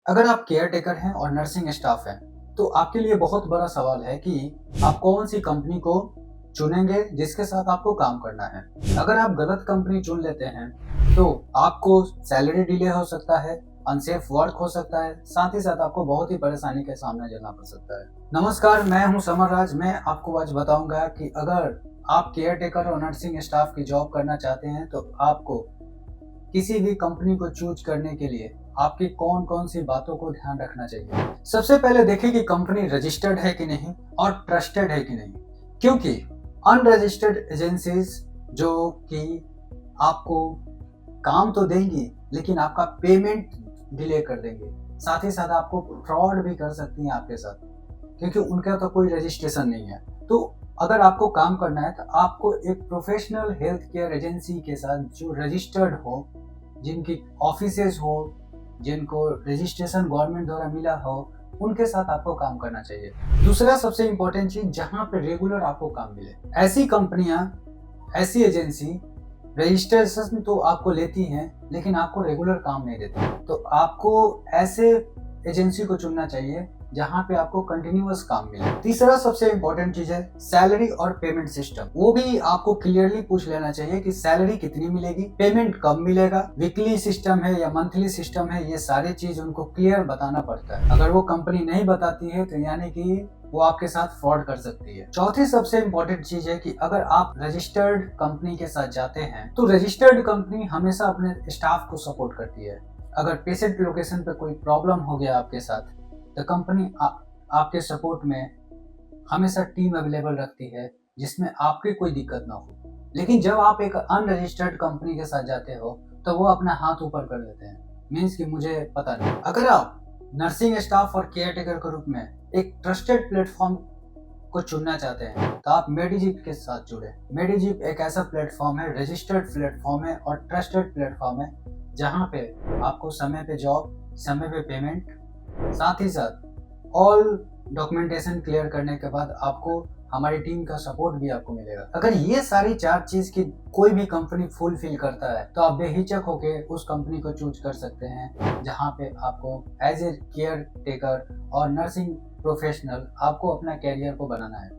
अगर आप care taker हैं और नर्सिंग स्टाफ हैं, तो आपके लिए बहुत बड़ा सवाल है कि आप कौन सी कंपनी को चुनेंगे जिसके साथ आपको काम करना है। अगर आप गलत कंपनी चुन लेते हैं, तो आपको सैलरी डिले हो सकता है, अनसेफ वर्क हो सकता है, साथ ही साथ आपको बहुत ही परेशानी का सामना करना पड़ सकता है। नमस्कार, मैं हूं समर राज। मैं आपको आज बताऊंगा कि अगर आप केयर टेकर और नर्सिंग स्टाफ की जॉब करना चाहते हैं, तो आपको किसी भी कंपनी को चूज करने के लिए आपकी कौन कौन सी बातों को ध्यान रखना चाहिए। सबसे पहले देखिए कि कंपनी रजिस्टर्ड है कि नहीं और ट्रस्टेड है कि नहीं, क्योंकि अनरजिस्टर्ड एजेंसीज जो कि आपको काम तो देंगी लेकिन आपका पेमेंट डिले कर देंगे, साथ ही साथ आपको फ्रॉड भी कर सकती हैं आपके साथ, क्योंकि उनका तो कोई रजिस्ट्रेशन नहीं है। तो अगर आपको काम करना है तो आपको एक प्रोफेशनल हेल्थ केयर एजेंसी के साथ जो रजिस्टर्ड हो, जिनकी ऑफिसेज हो, जिनको रजिस्ट्रेशन गवर्नमेंट द्वारा मिला हो, उनके साथ आपको काम करना चाहिए। दूसरा सबसे इम्पोर्टेंट चीज, जहां पे रेगुलर आपको काम मिले। ऐसी कंपनियां, ऐसी एजेंसी रजिस्ट्रेशन तो आपको लेती हैं लेकिन आपको रेगुलर काम नहीं देती, तो आपको ऐसे एजेंसी को चुनना चाहिए जहां पे आपको कंटिन्यूअस काम मिले। तीसरा सबसे इम्पोर्टेंट चीज है सैलरी और पेमेंट सिस्टम। वो भी आपको क्लियरली पूछ लेना चाहिए कि सैलरी कितनी मिलेगी, पेमेंट कब मिलेगा, वीकली सिस्टम है या मंथली सिस्टम है। ये सारी चीज उनको क्लियर बताना पड़ता है। अगर वो कंपनी नहीं बताती है तो यानी कि वो आपके साथ फ्रॉड कर सकती है। चौथी सबसे इम्पोर्टेंट चीज है कि अगर आप रजिस्टर्ड कंपनी के साथ जाते हैं तो रजिस्टर्ड कंपनी हमेशा अपने स्टाफ को सपोर्ट करती है। अगर पेशेंट लोकेशन पे कोई प्रॉब्लम हो गया आपके साथ, तो कंपनी आपके सपोर्ट में हमेशा टीम अवेलेबल रखती है जिसमें आपकी कोई दिक्कत ना हो। लेकिन जब आप एक अनरजिस्टर्ड कंपनी के साथ जाते हो तो वो अपना हाथ ऊपर कर लेते हैं, मीन्स कि मुझे पता नहीं। अगर आप नर्सिंग स्टाफ और केयर टेकर के रूप में एक ट्रस्टेड प्लेटफॉर्म को चुनना चाहते हैं तो आप मेडिजिप के साथ जुड़े। मेडिजिप एक ऐसा प्लेटफॉर्म है, रजिस्टर्ड प्लेटफॉर्म है और ट्रस्टेड प्लेटफॉर्म है, जहाँ पे आपको समय पे जॉब, समय पे पेमेंट, साथ ही साथ ऑल डॉक्यूमेंटेशन क्लियर करने के बाद आपको हमारी टीम का सपोर्ट भी आपको मिलेगा। अगर ये सारी चार चीज की कोई भी कंपनी फुलफिल करता है तो आप बेहिचक होके उस कंपनी को चूज कर सकते हैं, जहां पे आपको एज ए केयर टेकर और नर्सिंग प्रोफेशनल आपको अपना कैरियर को बनाना है।